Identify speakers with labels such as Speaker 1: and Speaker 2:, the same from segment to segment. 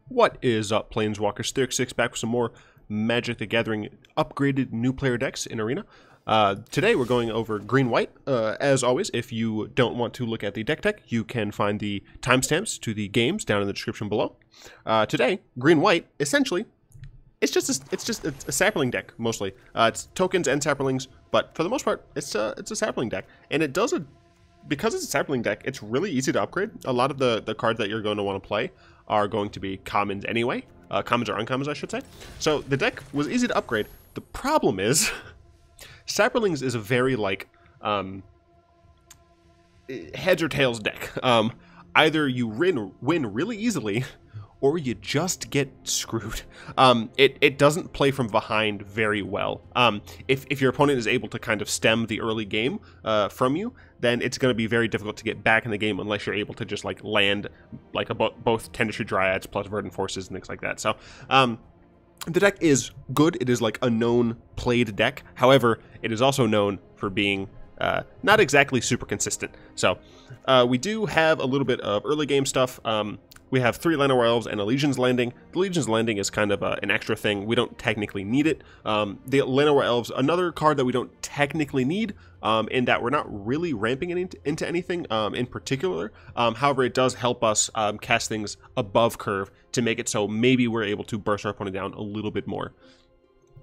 Speaker 1: What is up, Planeswalkers? Theox6 back with some more Magic the Gathering upgraded new player decks in Arena. Today we're going over green-white. As always, if you don't want to look at the deck tech, you can find the timestamps to the games down in the description below. Today, green-white, essentially, it's just a Saproling deck, mostly. It's tokens and Saprolings, but for the most part, it's a Saproling deck. And it does because it's a Saproling deck, it's really easy to upgrade. A lot of the cards that you're going to want to play are going to be commons anyway. Commons or uncommons, I should say. So the deck was easy to upgrade. The problem is, Saprolings is a very, like, heads or tails deck. Either you win really easily, or you just get screwed. It doesn't play from behind very well. If your opponent is able to kind of stem the early game from you, then it's going to be very difficult to get back in the game unless you're able to just like land like both Tendershoot Dryads plus Verdant Forces and things like that. So the deck is good. It is like a known played deck. However, it is also known for being not exactly super consistent. So we do have a little bit of early game stuff. We have 3 Llanowar Elves and a Legion's Landing. The Legion's Landing is kind of an extra thing. We don't technically need it. The Llanowar Elves, another card that we don't technically need, in that we're not really ramping it into anything in particular. However, it does help us cast things above curve to make it so maybe we're able to burst our opponent down a little bit more.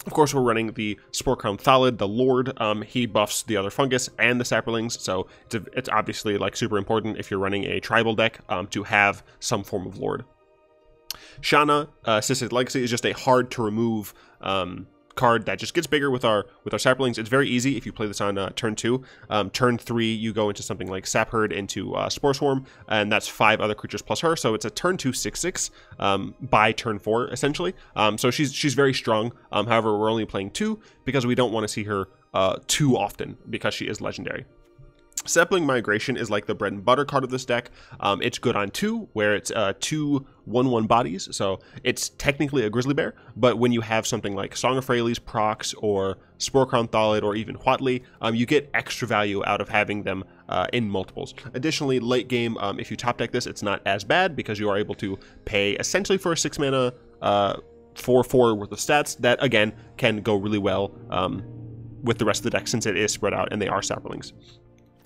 Speaker 1: Of course, we're running the Sporecrown Thallid, the Lord. He buffs the other fungus and the Saprolings, so it's obviously like super important if you're running a tribal deck to have some form of Lord. Shanna, Sisay's Legacy, is just a hard to remove card that just gets bigger with our Saprolings. It's very easy if you play this on turn 2. Turn 3, you go into something like Sapherd into Spore Swarm, and that's 5 other creatures plus her. So it's a turn 2 6/6 by turn 4 essentially. So she's very strong. However, we're only playing 2 because we don't want to see her too often because she is legendary. Saproling Migration is like the bread and butter card of this deck. It's good on 2, where it's 2 1/1 bodies, so it's technically a Grizzly Bear, but when you have something like Song of Freyalise procs, or Sporecrown Thallid, or even Huatli, you get extra value out of having them in multiples. Additionally, late game, if you top deck this, it's not as bad, because you are able to pay essentially for a 6 mana 4/4 worth of stats that, again, can go really well with the rest of the deck, since it is spread out and they are Saprolings.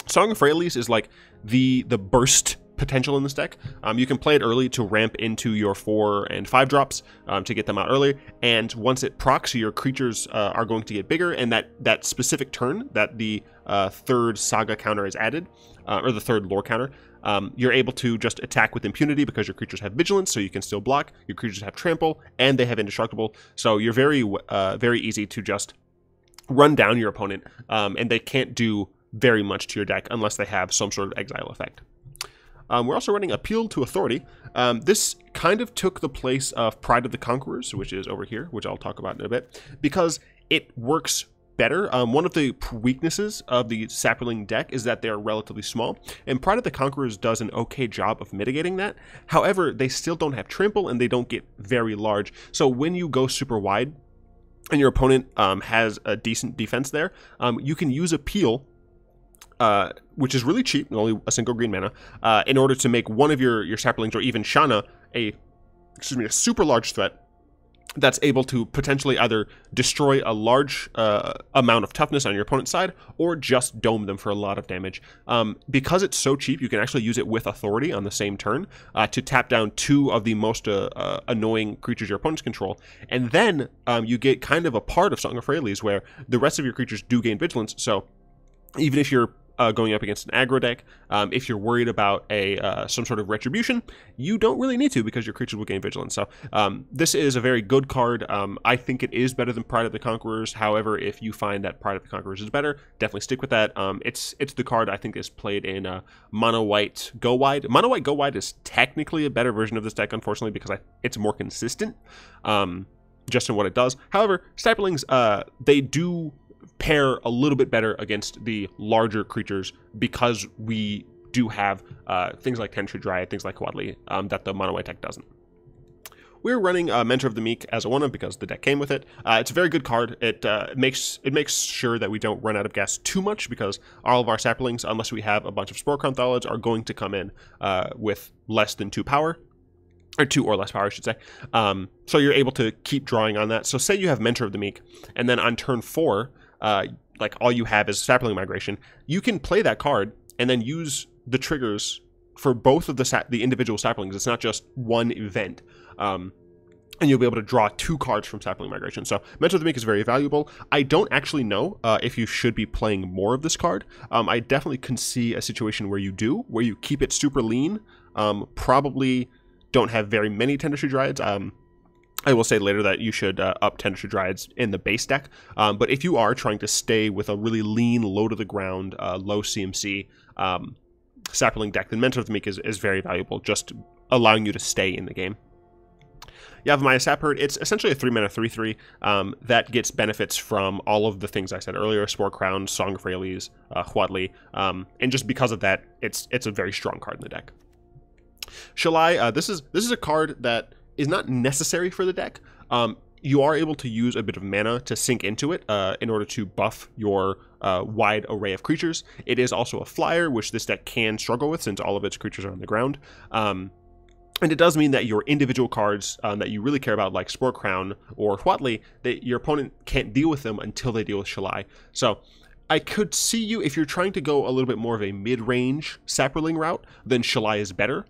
Speaker 1: Song of Freyalise is like the burst potential in this deck. You can play it early to ramp into your 4 and 5 drops to get them out early, and once it procs, your creatures are going to get bigger, and that specific turn that the 3rd saga counter is added, or the 3rd lore counter, you're able to just attack with impunity because your creatures have vigilance, so you can still block. Your creatures have trample, and they have indestructible, so you're very easy to just run down your opponent, and they can't do very much to your deck unless they have some sort of exile effect. We're also running Appeal to Authority. This kind of took the place of Pride of the Conquerors, which is over here, which I'll talk about in a bit, because it works better. One of the weaknesses of the Saproling deck is that they're relatively small, and Pride of the Conquerors does an okay job of mitigating that. However, they still don't have trample, and they don't get very large. So when you go super wide, and your opponent has a decent defense there, you can use Appeal, which is really cheap, only a single green mana, in order to make one of your Saprolings, or even Shanna, a super large threat that's able to potentially either destroy a large amount of toughness on your opponent's side, or just dome them for a lot of damage. Because it's so cheap, you can actually use it with Authority on the same turn to tap down 2 of the most annoying creatures your opponents control, and then you get kind of a part of Song of Freyalise where the rest of your creatures do gain vigilance. So even if you're going up against an aggro deck, if you're worried about some sort of retribution, you don't really need to, because your creatures will gain vigilance. So this is a very good card. I think it is better than Pride of the Conquerors. However, if you find that Pride of the Conquerors is better, definitely stick with that. It's the card I think is played in Mono White Go Wide. Mono White Go Wide is technically a better version of this deck, unfortunately, because it's more consistent just in what it does. However, Saprolings, they do pair a little bit better against the larger creatures, because we do have things like Tendershoot Dryad, things like Huatli, that the Mono White deck doesn't. We're running Mentor of the Meek as a 1-of because the deck came with it. It's a very good card. It makes sure that we don't run out of gas too much, because all of our Saprolings, unless we have a bunch of Sporecrown Thallids, are going to come in with less than 2 power. or 2 or less power, I should say. So you're able to keep drawing on that. So say you have Mentor of the Meek, and then on turn 4, like all you have is Saproling Migration. You can play that card and then use the triggers for both of the individual saplings. It's not just one event. And you'll be able to draw 2 cards from Saproling Migration. So Mentor of the Meek is very valuable. I don't actually know if you should be playing more of this card. I definitely can see a situation where you do, where you keep it super lean. Probably don't have very many Tendershoot Dryads. I will say later that you should up Tendershoot Dryads in the base deck. But if you are trying to stay with a really lean, low to the ground, low CMC Saproling deck, then Mentor of the Meek is very valuable, just allowing you to stay in the game. Yavimaya Sapherd, it's essentially a 3-mana 3/3 that gets benefits from all of the things I said earlier: Sporecrown, Song of Freyalise, Huatli, and just because of that, it's a very strong card in the deck. Shalai, this is a card that is not necessary for the deck. You are able to use a bit of mana to sink into it in order to buff your wide array of creatures. It is also a flyer, which this deck can struggle with since all of its creatures are on the ground. And it does mean that your individual cards that you really care about, like Sporecrown or Huatli, that your opponent can't deal with them until they deal with Shalai. So I could see you, if you're trying to go a little bit more of a mid-range Saproling route, then Shalai is better.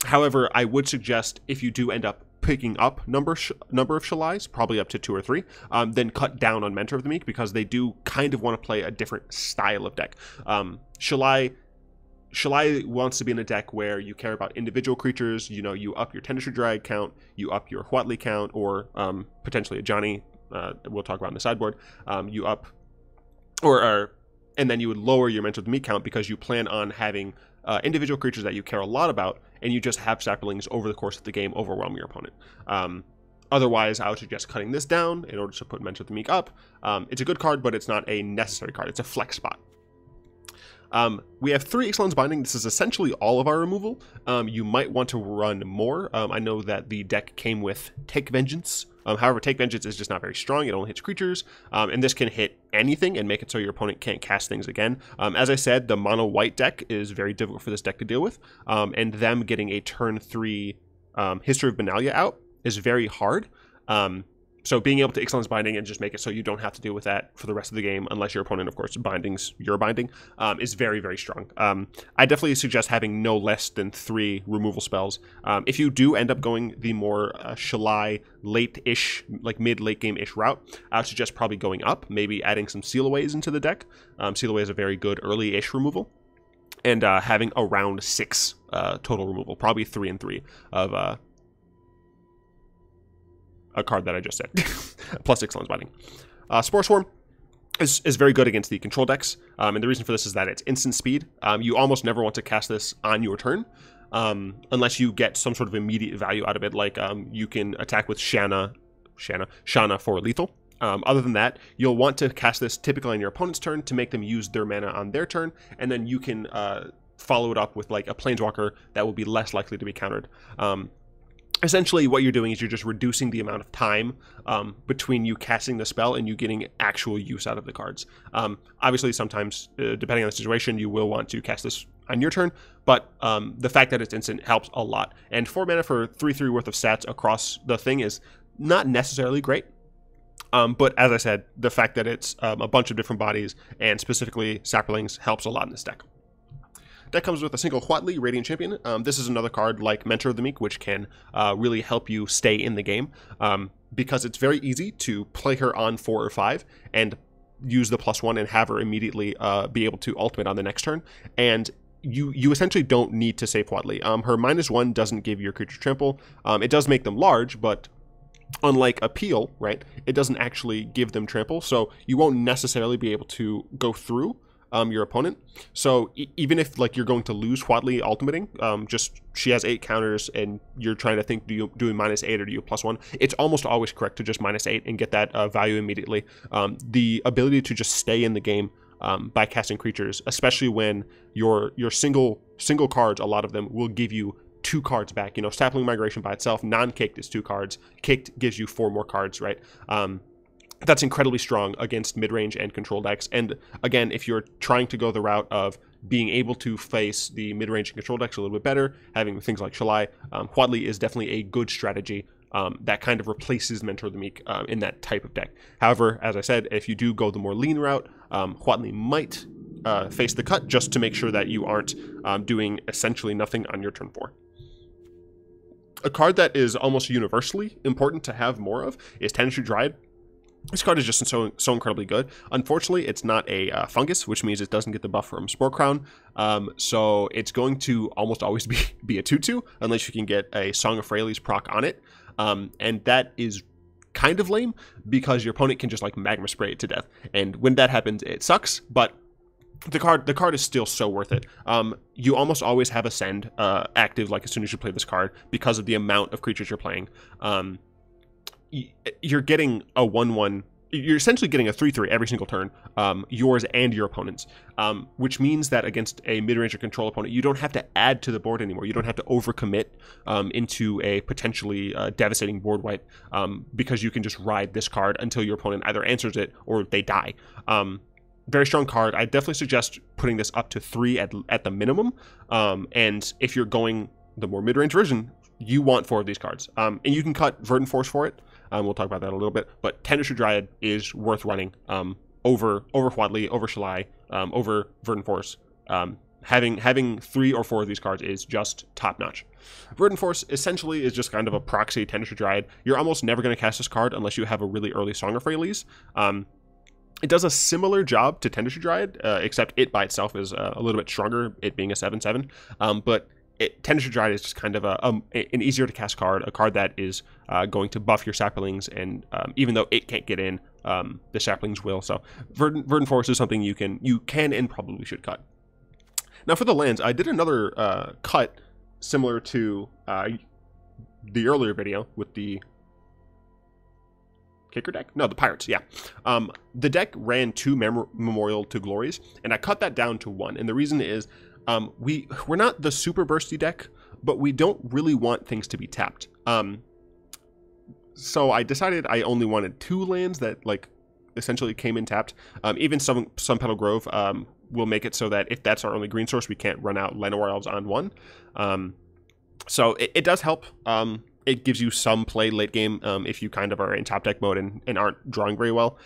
Speaker 1: However, I would suggest if you do end up picking up number of Shalais, probably up to 2 or 3, then cut down on Mentor of the Meek, because they do kind of want to play a different style of deck. Shalai wants to be in a deck where you care about individual creatures. You know, you up your Tendershoot Dryad count, you up your Huatli count, or potentially Ajani, we'll talk about in the sideboard. You up, and then you would lower your Mentor of the Meek count because you plan on having individual creatures that you care a lot about, and you just have Saplings over the course of the game overwhelm your opponent. Otherwise, I would suggest cutting this down in order to put Mentor of the Meek up. It's a good card, but it's not a necessary card. It's a flex spot. We have 3 Ixalan's Binding. This is essentially all of our removal. You might want to run more. I know that the deck came with Take Vengeance. However, Take Vengeance is just not very strong. It only hits creatures, and this can hit anything and make it so your opponent can't cast things again. As I said, the mono white deck is very difficult for this deck to deal with, and them getting a turn 3 History of Benalia out is very hard. So being able to Ixalan's Binding and just make it so you don't have to deal with that for the rest of the game, unless your opponent, of course, bindings your binding, is very, very strong. I definitely suggest having no less than 3 removal spells. If you do end up going the more Shalai late-ish, like mid-late game-ish route, I would suggest probably going up, maybe adding some Sealaways into the deck. Sealaway is a very good early-ish removal. And having around 6 total removal, probably 3 and 3 of a card that I just said, plus Ixalan's Binding. Spore Swarm is very good against the control decks, and the reason for this is that it's instant speed. You almost never want to cast this on your turn, unless you get some sort of immediate value out of it, like you can attack with Shanna for lethal. Other than that, you'll want to cast this typically on your opponent's turn to make them use their mana on their turn, and then you can follow it up with like a Planeswalker that will be less likely to be countered. Essentially, what you're doing is you're just reducing the amount of time between you casting the spell and you getting actual use out of the cards. Obviously, sometimes, depending on the situation, you will want to cast this on your turn, but the fact that it's instant helps a lot. And 4 mana for 3/3 worth of stats across the thing is not necessarily great. But as I said, the fact that it's a bunch of different bodies, and specifically Saplings, helps a lot in this deck. Deck comes with a single Huatli, Radiant Champion. This is another card like Mentor of the Meek, which can really help you stay in the game, because it's very easy to play her on 4 or 5 and use the +1 and have her immediately be able to ultimate on the next turn. And you essentially don't need to save Huatli. Her -1 doesn't give your creature trample. It does make them large, but unlike Appeal, right, it doesn't actually give them trample, so you won't necessarily be able to go through your opponent. So even if like you're going to lose Huatli ultimating, just she has 8 counters and you're trying to think, do you -8 or do you +1? It's almost always correct to just -8 and get that value immediately. The ability to just stay in the game by casting creatures, especially when your single cards, a lot of them will give you 2 cards back. You know, Saproling Migration by itself, non-caked is 2 cards. Caked gives you 4 more cards, right? That's incredibly strong against mid-range and control decks. And again, if you're trying to go the route of being able to face the mid-range and control decks a little bit better, having things like Shalai. Huatli is definitely a good strategy that kind of replaces Mentor of the Meek in that type of deck. However, as I said, if you do go the more lean route, Huatli might face the cut just to make sure that you aren't doing essentially nothing on your turn 4. A card that is almost universally important to have more of is Tendershoot Dryad. This card is just so incredibly good. Unfortunately, it's not a fungus, which means it doesn't get the buff from Sporecrown. So it's going to almost always be a 2/2, unless you can get a Song of Freyalise proc on it. And that is kind of lame, because your opponent can just like magma spray it to death. And when that happens, it sucks, but the card is still so worth it. You almost always have Ascend active like as soon as you play this card because of the amount of creatures you're playing. You're getting a 1/1. You're essentially getting a 3/3 every single turn, yours and your opponent's, which means that against a mid-range or control opponent, you don't have to add to the board anymore. You don't have to overcommit into a potentially devastating board wipe, because you can just ride this card until your opponent either answers it or they die. Very strong card. I definitely suggest putting this up to 3 at the minimum, and if you're going the more mid-range version, you want 4 of these cards, and you can cut Verdant Force for it. We'll talk about that a little bit, but Tendershoot Dryad is worth running over Huatli, over Shalai, over Verdant Force. Having 3 or 4 of these cards is just top notch. Verdant Force essentially is just kind of a proxy Tendershoot Dryad. You're almost never going to cast this card unless you have a really early Song of Freyalise. It does a similar job to Tendershoot Dryad, except it by itself is a little bit stronger, it being a 7/7. But Tendershoot Dryad is just kind of an easier to cast card, a card that is going to buff your Saprolings, and even though it can't get in, the Saprolings will. So Verdant Force is something you can and probably should cut. Now for the lands, I did another cut similar to the earlier video with the Kicker deck? No, the Pirates, yeah. The deck ran 2 Memorial to Glories, and I cut that down to 1. And the reason is we're not the super bursty deck, but we don't really want things to be tapped. So I decided I only wanted 2 lands that like essentially came in tapped. Even Sunpetal Grove will make it so that if that's our only green source, we can't run out Llanowar Elves on 1. So it does help. It gives you some play late game if you kind of are in top deck mode and aren't drawing very well.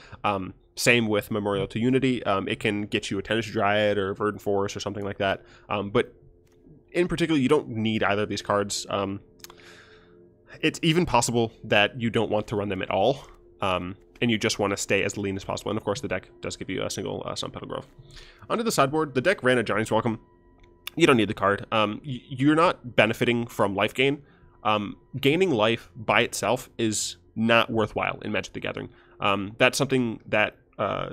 Speaker 1: Same with Memorial to Unity. It can get you a Tendershoot Dryad or Verdant Force or something like that. But in particular, you don't need either of these cards. It's even possible that you don't want to run them at all, and you just want to stay as lean as possible. And of course, the deck does give you a single Sunpetal Grove. Onto the sideboard, the deck ran Ajani's Welcome. You don't need the card. You're not benefiting from life gain. Gaining life by itself is not worthwhile in Magic the Gathering. That's something that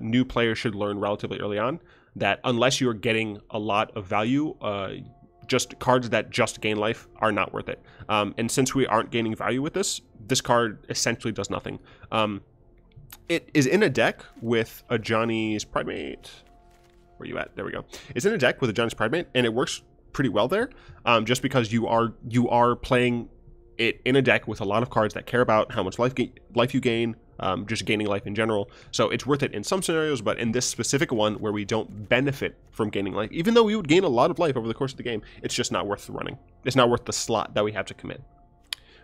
Speaker 1: new players should learn relatively early on, that unless you're getting a lot of value, just cards that just gain life are not worth it. And since we aren't gaining value with this card essentially does nothing. It is in a deck with Ajani's Pridemate. Where are you at? There we go. It's in a deck with Ajani's Pridemate, and it works pretty well there, just because you are playing it in a deck with a lot of cards that care about how much life you gain, just gaining life in general. So it's worth it in some scenarios, but in this specific one where we don't benefit from gaining life, even though we would gain a lot of life over the course of the game, it's just not worth the running. It's not worth the slot that we have to commit.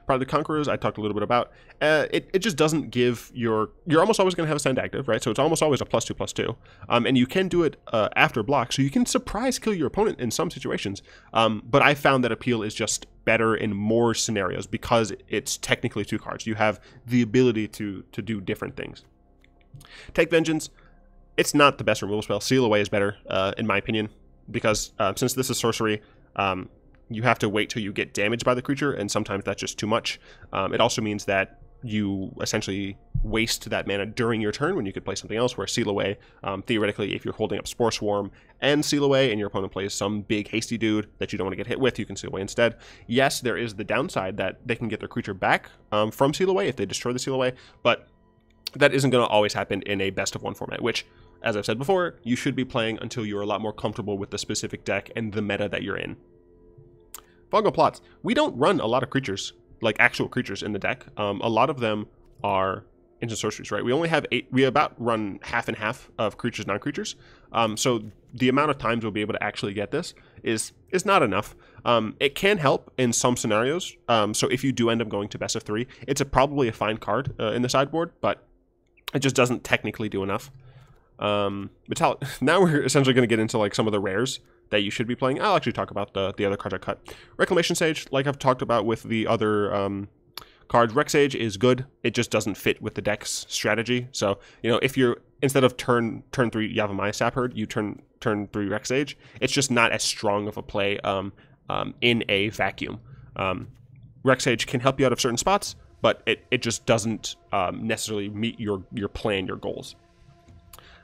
Speaker 1: Pride of the Conquerors, I talked a little bit about. It just doesn't give you're almost always going to have a Ascend active, right? So it's almost always a +2/+2. And you can do it after block, so you can surprise kill your opponent in some situations. But I found that appeal is just better in more scenarios because it's technically 2 cards. You have the ability to do different things. Take Vengeance, it's not the best removal spell. Seal Away is better, in my opinion, because since this is sorcery, you have to wait till you get damaged by the creature, and sometimes that's just too much. It also means that you essentially waste that mana during your turn when you could play something else, where Seal Away, theoretically, if you're holding up Spore Swarm and Seal Away, and your opponent plays some big hasty dude that you don't want to get hit with, you can Seal Away instead. Yes, there is the downside that they can get their creature back from Seal Away if they destroy the Seal Away, but that isn't going to always happen in a best of 1 format, which, as I've said before, you should be playing until you're a lot more comfortable with the specific deck and the meta that you're in. Fungal Plots. We don't run a lot of creatures, like actual creatures in the deck. A lot of them are instant sorceries, right? We only have 8. We about run half and half of creatures, non-creatures. So the amount of times we'll be able to actually get this is not enough. It can help in some scenarios. So if you do end up going to best of 3, it's probably a fine card in the sideboard, but it just doesn't technically do enough. Metallic. Now we're essentially going to get into like some of the rares that you should be playing. I'll actually talk about the other cards I cut. Reclamation Sage, like I've talked about with the other cards, Rec Sage is good. It just doesn't fit with the deck's strategy. So, you know, if you're, instead of turn 3 Yavimaya Sapherd, you turn 3 Rec Sage, it's just not as strong of a play in a vacuum. Rec Sage can help you out of certain spots, but it just doesn't necessarily meet your plan, your goals.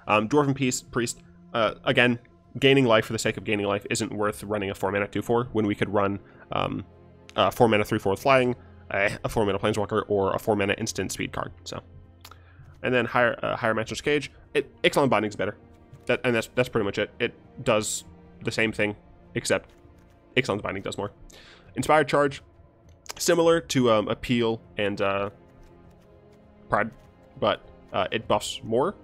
Speaker 1: Dwarven Priest, again, gaining life for the sake of gaining life isn't worth running a 4-mana 2/4 when we could run a 4-mana 3/4 flying, a 4-mana Planeswalker, or a 4-mana instant speed card. So, and then Hieromancer's Cage. Ixalan Binding is better. That's pretty much it. It does the same thing, except Ixalan's Binding does more. Inspired Charge, similar to Appeal and Pride, but it buffs more.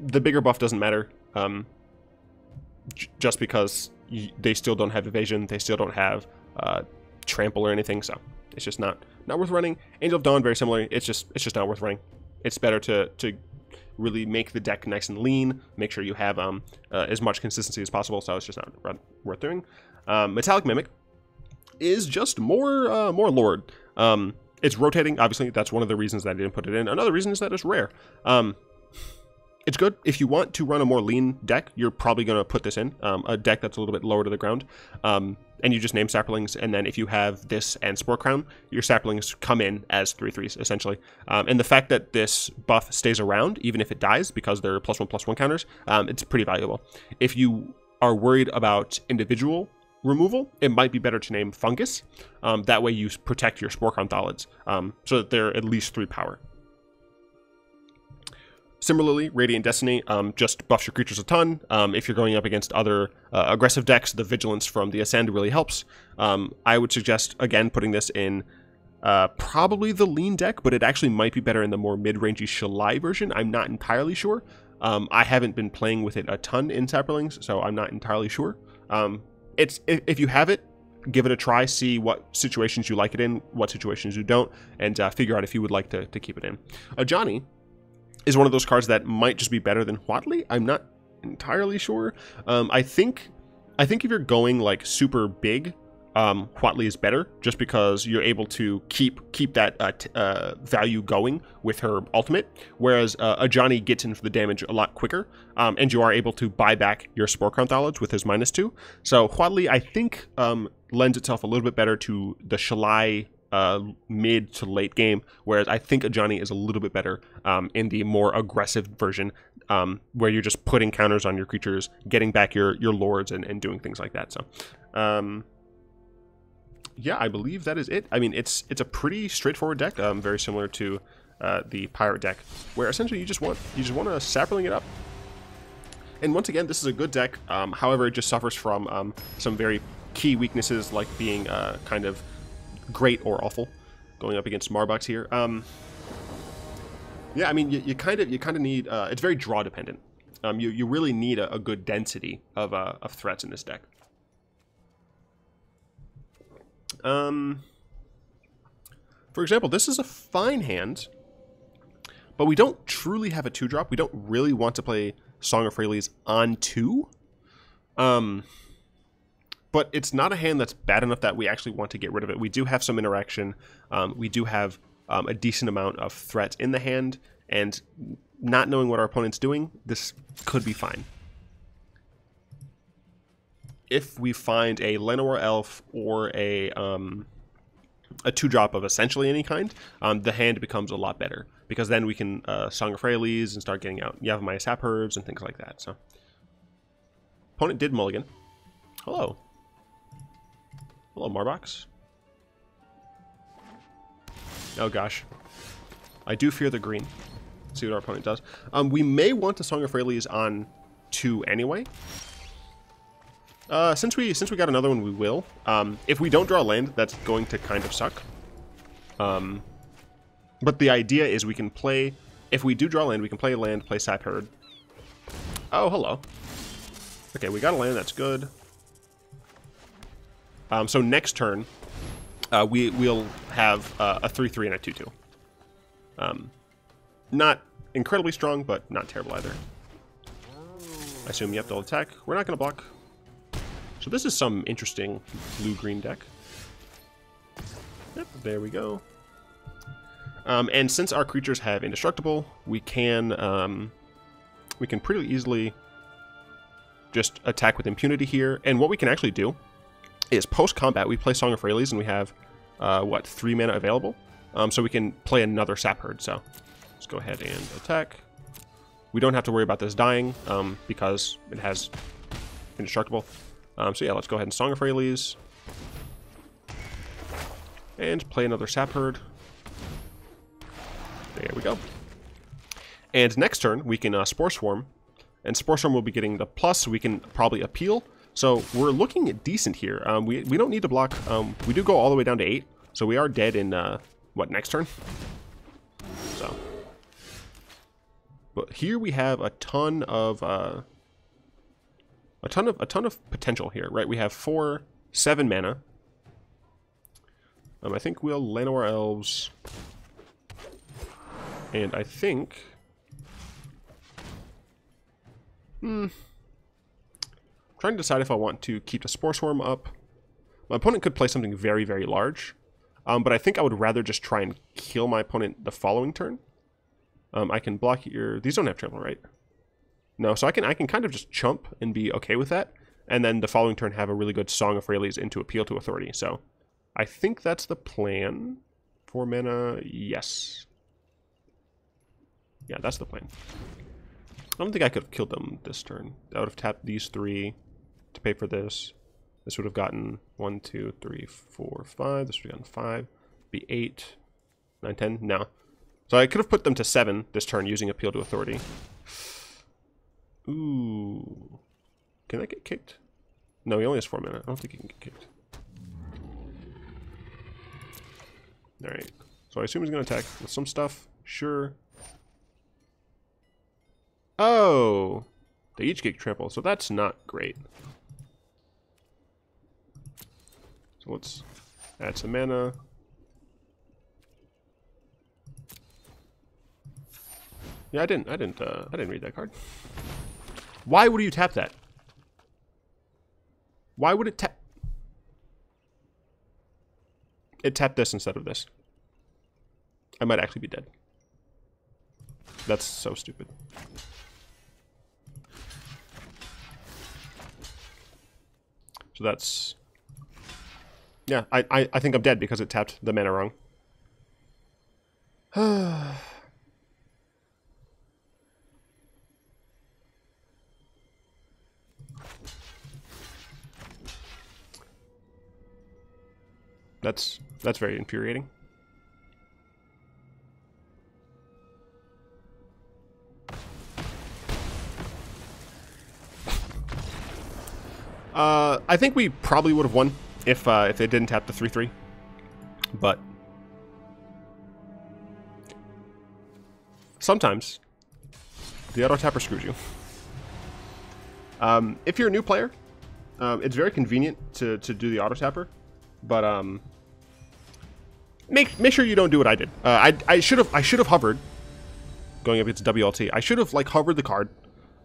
Speaker 1: The bigger buff doesn't matter, just because they still don't have evasion, they still don't have trample or anything, so it's just not worth running. Angel of Dawn, very similar. It's just not worth running. It's better to really make the deck nice and lean, make sure you have as much consistency as possible, so it's just not worth doing. Metallic Mimic is just more Lord. It's rotating, obviously. That's one of the reasons that I didn't put it in. Another reason is that it's rare. It's good. If you want to run a more lean deck, you're probably going to put this in. A deck that's a little bit lower to the ground. And you just name Saplings, and then if you have this and Sporecrown, your Saplings come in as 3/3s, essentially. And the fact that this buff stays around, even if it dies, because they're +1/+1 counters, it's pretty valuable. If you are worried about individual removal, it might be better to name Fungus. That way you protect your Sporecrown Thallids, so that they're at least 3 power. Similarly, Radiant Destiny just buffs your creatures a ton. If you're going up against other aggressive decks, the Vigilance from the Ascend really helps. I would suggest, again, putting this in probably the lean deck, but it actually might be better in the more mid-rangey Shalai version. I'm not entirely sure. I haven't been playing with it a ton in Saprolings, so I'm not entirely sure. If you have it, give it a try, see what situations you like it in, what situations you don't, and figure out if you would like to keep it in. Ajani is one of those cards that might just be better than Huatli. I'm not entirely sure. I think if you're going like super big, Huatli is better, just because you're able to keep that value going with her ultimate, whereas Ajani gets in for the damage a lot quicker, and you are able to buy back your Sporecrown Thallid with his -2. So Huatli, I think, lends itself a little bit better to the Shalai mid to late game, whereas I think Ajani is a little bit better in the more aggressive version, where you're just putting counters on your creatures, getting back your lords, and doing things like that. So yeah, I believe that is it. I mean, it's a pretty straightforward deck, very similar to the Pirate deck, where essentially you just want to Saproling it up. And once again, this is a good deck. However, it just suffers from some very key weaknesses, like being kind of great or awful, going up against Marbucks here. Yeah, I mean, you kind of need. It's very draw dependent. You really need a good density of threats in this deck. For example, this is a fine hand, but we don't truly have a 2-drop. We don't really want to play Song of Freyalise on 2. But it's not a hand that's bad enough that we actually want to get rid of it. We do have some interaction. We do have a decent amount of threat in the hand, and not knowing what our opponent's doing, this could be fine. If we find a Llanowar Elf or a 2-drop of essentially any kind, the hand becomes a lot better, because then we can Song of Freyalise and start getting out Yavimaya Sapherds and things like that. So, opponent did mulligan. Hello. Hello, Marbox. Oh gosh. I do fear the green. Let's see what our opponent does. We may want to Song of Freyalise on 2 anyway. Since we got another one, we will. If we don't draw land, that's going to kind of suck. But the idea is we can play, if we do draw land, we can play land, play Sapherd. Oh, hello. Okay, we got a land, that's good. So next turn, we'll have a 3/3 and a 2/2. Not incredibly strong, but not terrible either. I assume you have to attack. We're not going to block. So this is some interesting blue-green deck. Yep, there we go. And since our creatures have indestructible, we can pretty easily just attack with impunity here. And what we can actually do is post-combat, we play Song of Freyalise, and we have, 3 mana available. So we can play another Sapherd. So let's go ahead and attack. We don't have to worry about this dying, because it has indestructible. So yeah, let's go ahead and Song of Freyalise. And play another Sapherd. There we go. And next turn, we can Spore Swarm. And Spore Swarm will be getting the plus. We can probably appeal. So we're looking at decent here. We don't need to block. We do go all the way down to 8. So we are dead in, next turn? So. But here we have a ton of potential here, right? We have 7 mana. I think we'll Lano our elves. And I think... trying to decide if I want to keep the Spore Swarm up. My opponent could play something very, very large. But I think I would rather just try and kill my opponent the following turn. I can block your... These don't have trample, right? No, so I can kind of just chump and be okay with that. And then the following turn have a really good Song of Freyalise into Appeal to Authority. So I think that's the plan. 4 mana, yes. Yeah, that's the plan. I don't think I could have killed them this turn. I would have tapped these 3 to pay for this. This would have gotten 1, 2, 3, 4, 5. This would have gotten 5. Be 8, 9, 10. No. So I could have put them to 7 this turn using Appeal to Authority. Ooh. Can that get kicked? No, he only has 4 mana. I don't think he can get kicked. Alright. So I assume he's going to attack with some stuff. Sure. Oh! They each get trample, so that's not great. So let's add some mana. Yeah, I didn't read that card. Why would you tap that? Why would it tap? It tapped this instead of this. I might actually be dead. That's so stupid. So that's... Yeah, I think I'm dead because it tapped the mana wrong. That's very infuriating. I think we probably would have won if they didn't tap the 3/3, but sometimes the auto tapper screws you. If you're a new player, it's very convenient to do the auto tapper, but make sure you don't do what I did. I should have hovered going up against WLT. I should have hovered the card.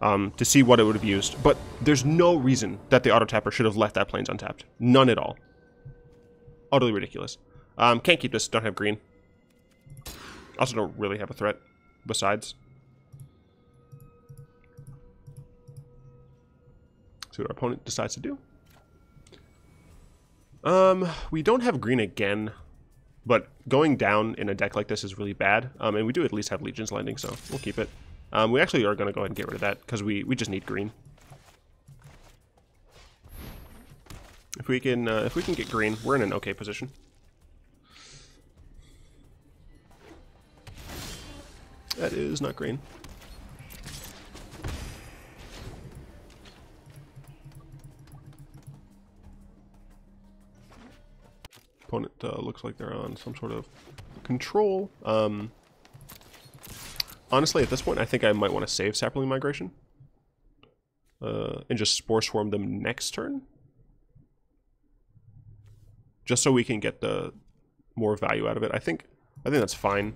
Speaker 1: To see what it would have used. But there's no reason that the auto-tapper should have left that plains untapped. None at all. Utterly ridiculous. Can't keep this, don't have green. Also don't really have a threat besides. See what our opponent decides to do. We don't have green again, but going down in a deck like this is really bad. And we do at least have Legion's Landing, so we'll keep it. We actually are going to go ahead and get rid of that, because we just need green. If we can get green, we're in an okay position. That is not green. Opponent looks like they're on some sort of control. Honestly, at this point, I think I might want to save Saproling Migration. And just Spore Swarm them next turn. Just so we can get the more value out of it. I think that's fine.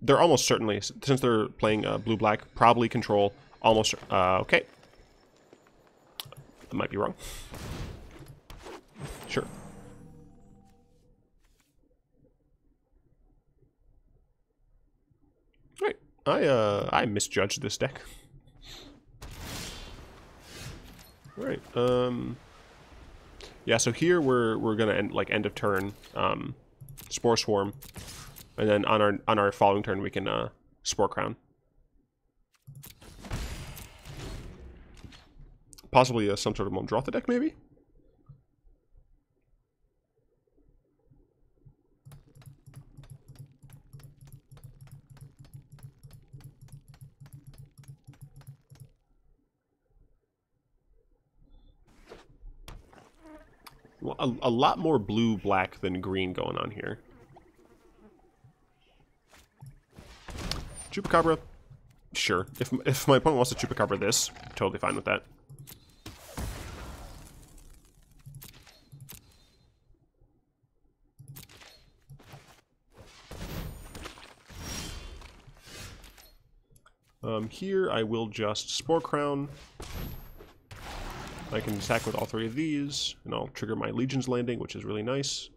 Speaker 1: They're almost certainly, since they're playing blue-black, probably control almost... okay. I might be wrong. Sure. Right. I misjudged this deck. Alright. Yeah, so here we're gonna end of turn Spore Swarm. And then on our following turn we can Sporecrown. Possibly some sort of Muldrotha deck, maybe? Well, a lot more blue-black than green going on here. Chupacabra, sure. If my opponent wants to Chupacabra this, totally fine with that. Here I will just Sporecrown. I can attack with all three of these, and I'll trigger my Legion's Landing, which is really nice.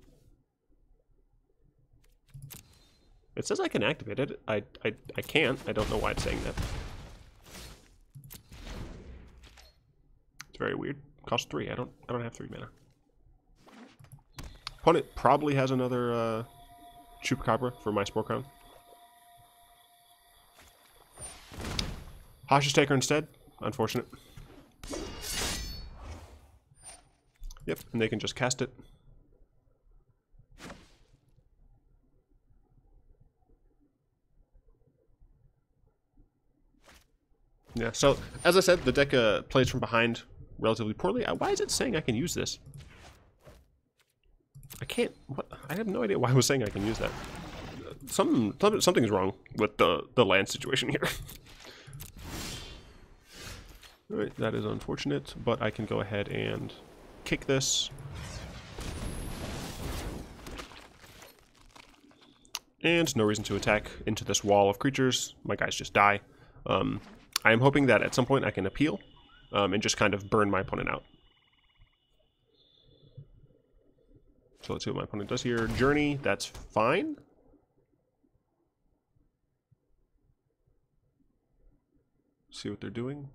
Speaker 1: It says I can activate it. I can't. I don't know why it's saying that. It's very weird. Cost 3. I don't have 3 mana. Opponent probably has another Chupacabra for my Sporecrown. Hostage Taker instead. Unfortunate. Yep, and they can just cast it. Yeah, so, as I said, the deck plays from behind relatively poorly. Why is it saying I can use this? I can't... What? I have no idea why I was saying I can use that. Something's wrong with the land situation here. Alright, that is unfortunate, but I can go ahead and kick this. And no reason to attack into this wall of creatures. My guys just die. I am hoping that at some point I can appeal and just kind of burn my opponent out. So let's see what my opponent does here. Journey, that's fine. See what they're doing.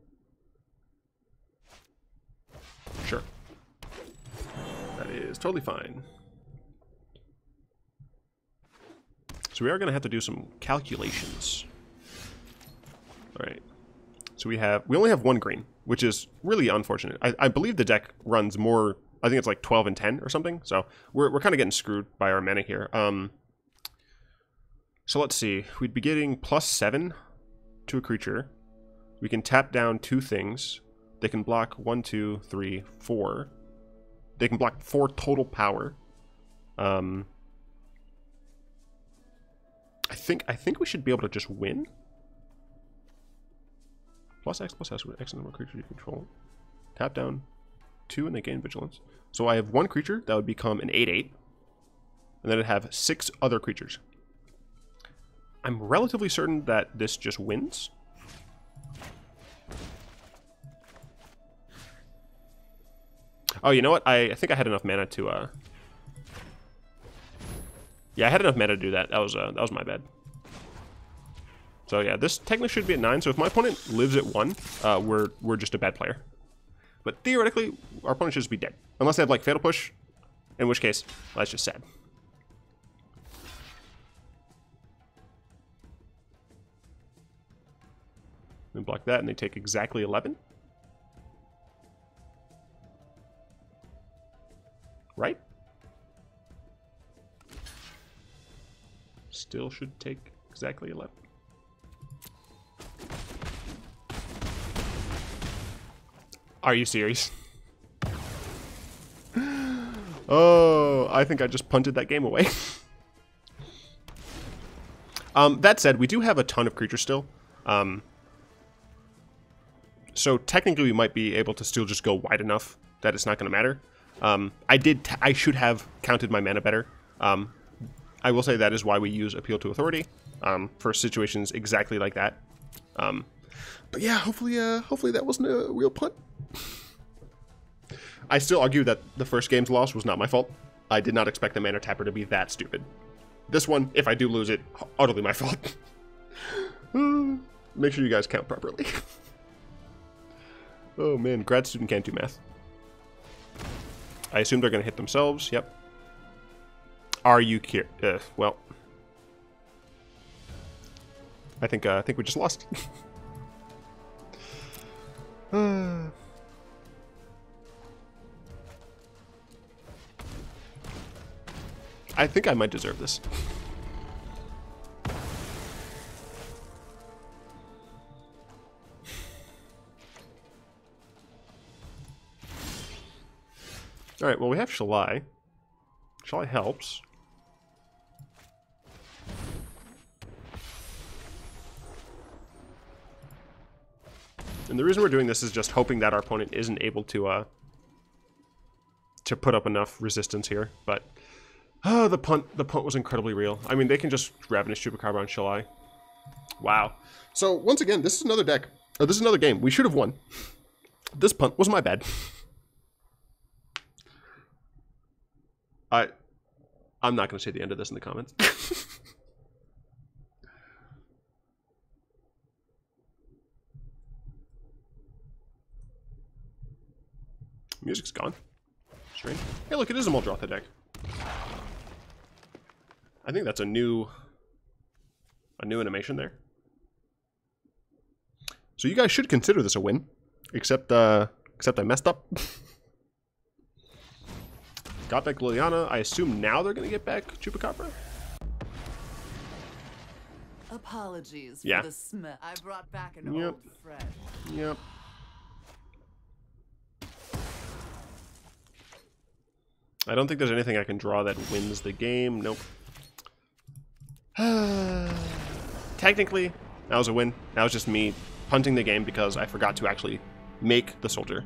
Speaker 1: Sure. That is totally fine. So we are going to have to do some calculations. Alright. So we only have 1 green, which is really unfortunate. I believe the deck runs more, I think it's like 12 and 10 or something. So we're kind of getting screwed by our mana here. So let's see. We'd be getting +7 to a creature. We can tap down 2 things. They can block 1, 2, 3, 4. They can block 4 total power. I think we should be able to just win. +X with X number of creatures you control. Tap down 2 and they gain vigilance. So I have 1 creature that would become an 8/8, and then I'd have 6 other creatures. I'm relatively certain that this just wins. Oh, you know what? I think I had enough mana to, yeah, I had enough mana to do that. That was my bad. So yeah, this technically should be at 9. So if my opponent lives at 1, we're just a bad player. But theoretically, our opponent should just be dead. Unless they have, like, Fatal Push, in which case, well, that's just sad. Then block that, and they take exactly 11. Right? Still should take exactly 11. Are you serious? Oh, I think I just punted that game away. That said, we do have a ton of creatures still. So technically we might be able to still just go wide enough that it's not going to matter. I should have counted my mana better. I will say that is why we use Appeal to Authority for situations exactly like that. But yeah, hopefully that wasn't a real punt. I still argue that the first game's loss was not my fault. I did not expect the mana tapper to be that stupid. This one, if I do lose it, utterly my fault. Make sure you guys count properly. Oh man, grad student can't do math. I assume they're going to hit themselves. Yep. Are you curious? Well, I think we just lost. I think I might deserve this. Alright, well we have Shalai. Shalai helps. And the reason we're doing this is just hoping that our opponent isn't able to put up enough resistance here, but the punt was incredibly real. I mean, they can just Ravenous Chupacabra on Shalai. Wow. So once again, this is another deck. Or this is another game. We should have won. This punt was my bad. I'm not going to say the end of this in the comments. Music's gone. Strange. Hey, look, it is a Muldrotha deck. I think that's a new animation there. So you guys should consider this a win, except I messed up. Got back Liliana. I assume now they're gonna get back Chupacabra.
Speaker 2: Apologies
Speaker 1: yeah.
Speaker 2: for the smell. I brought back an
Speaker 1: yep.
Speaker 2: old friend.
Speaker 1: Yep. I don't think there's anything I can draw that wins the game. Nope. Technically, that was a win. That was just me punting the game because I forgot to actually make the soldier.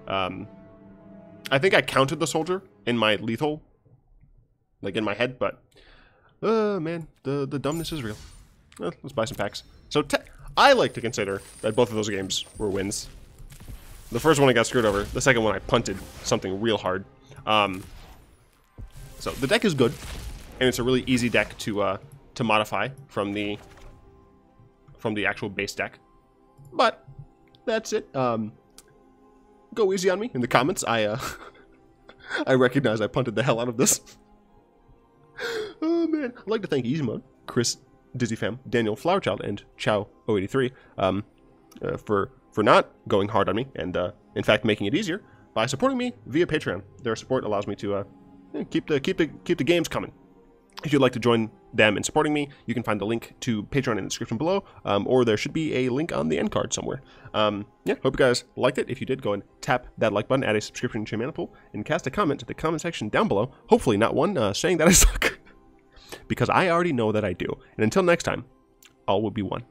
Speaker 1: I think I counted the soldier in my lethal, like in my head, but man, the dumbness is real. Let's buy some packs. So I like to consider that both of those games were wins. The first one I got screwed over. The second one I punted something real hard. So the deck is good, and it's a really easy deck to modify from the actual base deck. But that's it. Go easy on me in the comments. I recognize I punted the hell out of this. Oh man, I'd like to thank Easy Mode, Chris, Dizzy Fam, Daniel Flowerchild, and Chow083 for not going hard on me and in fact making it easier by supporting me via Patreon. Their support allows me to keep the games coming. If you'd like to join them in supporting me, you can find the link to Patreon in the description below, or there should be a link on the end card somewhere. Yeah, hope you guys liked it. If you did, go and tap that like button, add a subscription to your mana pool, and cast a comment to the comment section down below. Hopefully not one saying that I suck, because I already know that I do. And until next time, all will be one.